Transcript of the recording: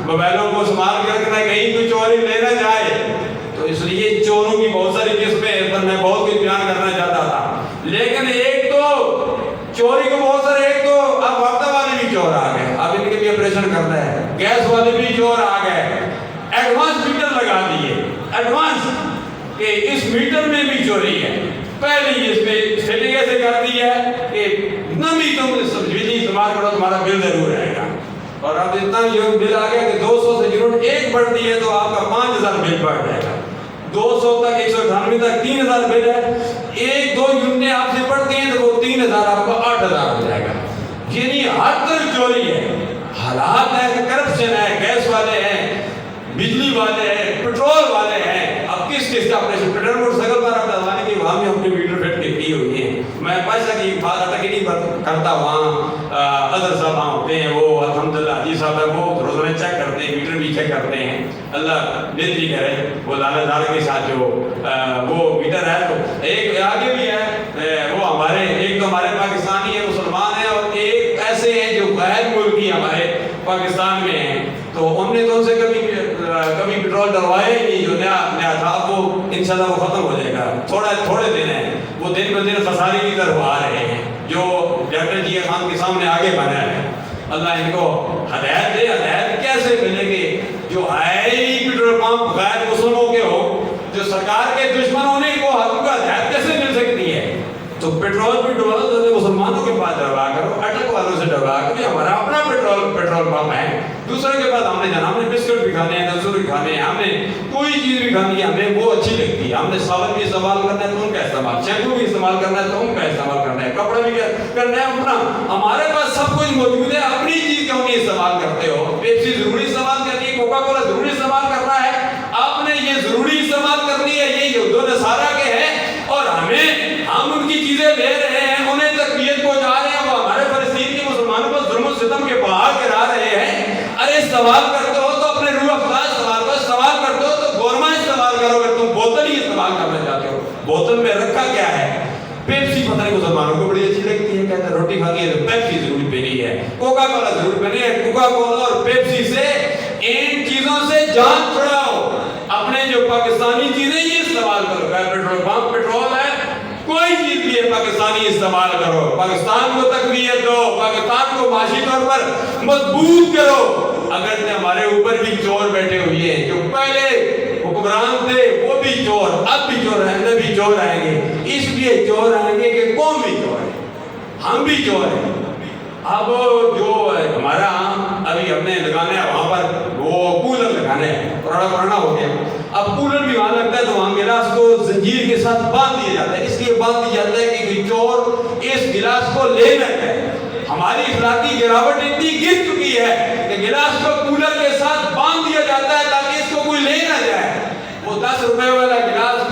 موبائلوں کو سنبھال کے رکھنا ہے کہیں کوئی چوری لے نہ جائے. تو اس لیے چوروں کی بہت ساری قسمیں ہیں، پر میں بہت کچھ بیان کرنا چاہتا تھا. لیکن ایک تو چوری کو بہت سارے، ایک تو اب وقت والے بھی چور آ گئے، اب ان کے بھی آپریشن کرنا ہے. گیس والے بھی چور آ گئے، ایڈوانس میٹر لگا دیے، ایڈوانس کہ اس میٹر میں بھی چوری ہے. پہلے ہی اس پہ سیٹنگ ایسے کر دی ہے کہ نمی تم بجلی استعمال کرو تمہارا بل ضرور رہے گا. اور اب اتنا جو بل آ گیا کہ 200 سے یونٹ ایک بڑھتی ہے تو آپ کا 5000 بل بڑھ جائے گا. 200 تک 198 تک 3000 بل ہے. ایک دو یونٹیں آپ سے بڑھتی ہیں تو وہ 3000 آپ کو 8000 ہو جائے گا. یعنی ہر طرف چوری ہے. حالات ہے، کرپشن ہے، گیس والے ہیں، بجلی والے ہیں، پیٹرول والے ہیں. اب کس کا آپریشن؟ پیٹرول موٹر سائیکل پر آپ بتانے کی وہاں بھی ہم نے میٹر فٹ کے کی ہوئی ہیں. میں پیسہ کی بات اٹک نہیں کرتا، وہاں اظہر صاحب وہاں ہوتے ہیں، وہ الحمدللہ حجی صاحب ہے، وہ روزانہ چیک کرتے ہیں، میٹر بھی چیک کرتے ہیں. اللہ بہتری کرے. وہ لالہ دار کے ساتھ جو وہ میٹر ہے، تو ایک آگے بھی ہے، وہ ہمارے ایک تو ہمارے پاکستانی ہے، مسلمان ہیں، اور ایک ایسے ہیں جو غیر ملکی ہمارے پاکستان میں ہیں. تو ہم نے تو ان سے کبھی پیٹرول ڈلوایا ہی نہیں. جو نیا تھا وہ انشاءاللہ وہ ختم ہو جائے گا. تھوڑے دن ہیں، وہ دن بہ دن خسارے کی طرف آ رہے ہیں. جو ڈاکٹر جی خان کے سامنے آگے بنا ہے، اللہ ان کو ہدایت دے. ہدایت کیسے ملے گی؟ جو ہے ہی پیٹرول پمپ غیر مسلموں کے ہو، جو سرکار کے دشمن ہونے کو حق کا ہدایت کیسے مل سکتی ہے؟ تو پیٹرول بھی ڈلواؤ تو مسلمانوں کے پاس ڈلوا کرو، اٹک والوں سے ڈلوا کرو. ہمارا اپنا پیٹرول پمپ ہے. دوسرے کے پاس ہم نے جانا، ہم نے بسکٹ بھی کھانے ہیں، نزور بھی کھانے ہیں، ہم نے کوئی چیز بھی کھانی ہے، ہمیں وہ اچھی لگتی ہے. ہم نے صابن بھی استعمال کرنا ہے تو ان کا استعمال، شیمپو بھی استعمال کرنا ہے تو ان کا استعمال کرنا ہے، کپڑا بھی کرنا ہے اپنا. ہمارے پاس سب کچھ موجود ہے، اپنی چیز کیوں نہیں استعمال کرتے ہو؟ پیپسی ضروری استعمال کرنی ہے، کوکا کولا ضروری استعمال کرنا ہے. آپ نے یہ ضروری استعمال کرنی ہے، یہ یہود و نصارہ کے ہیں، اور ہم ان کی چیزیں لے رہے ہیں، انہیں تقویت پہنچا رہے ہیں. وہ ہمارے فلسطین کے مسلمانوں پر ظلم و ستم کے پہاڑ گرا رہے ہیں. ارے استعمال کرتے ہو تو اپنے روح افزا استعمال کرو، استعمال کرتے ہو تو گورما استعمال کرو. اگر تم بوتل ہی استعمال کرنا چاہتے ہو، بوتل میں رکھا کیا ہے؟ پیپسی پتہ نہیں مسلمانوں کو بڑی اچھی لگتی ہے، کہتے ہیں روٹی کھا کے پیپسی ضرور پینی ہے، کوکا کولا ضرور پینی ہے. کوکا کولا اور پیپسی سے، ان چیزوں سے جان چھڑاؤ. اپنے جو پاکستانی چیزیں یہ استعمال کرو. پیٹرول پمپ پیٹرول ہے، کوئی چیز بھی ہے پاکستانی استعمال کرو. پاکستان کو تقویت دو، پاکستان کو معاشی طور پر مضبوط کرو. اگر ہمارے اوپر بھی چور بیٹھے ہوئے ہیں، جو پہلے حکمران تھے وہ بھی چور، اب بھی چور ہیں، بھی چور آئیں گے. اس لیے چور آئیں گے کہ قوم بھی چور ہے، ہم بھی چور ہیں. اب جو ہمارا ابھی ہم نے لگانا ہے وہاں پر وہ کولر لگانا ہے، پرانا ہو گیا. اب کولر بھی وہاں لگتا ہے تو وہاں گلاس کو زنجیر کے ساتھ باندھ دیا جاتا ہے. اس لیے باندھ دیا جاتا ہے کہ کوئی چور اس گلاس کو لے نہ جائے. ہماری اخلاقی گراوٹ اتنی گر چکی ہے کہ گلاس کو کولر کے ساتھ باندھ دیا جاتا ہے تاکہ اس کو کوئی لے نہ جائے. وہ 10 روپے والا گلاس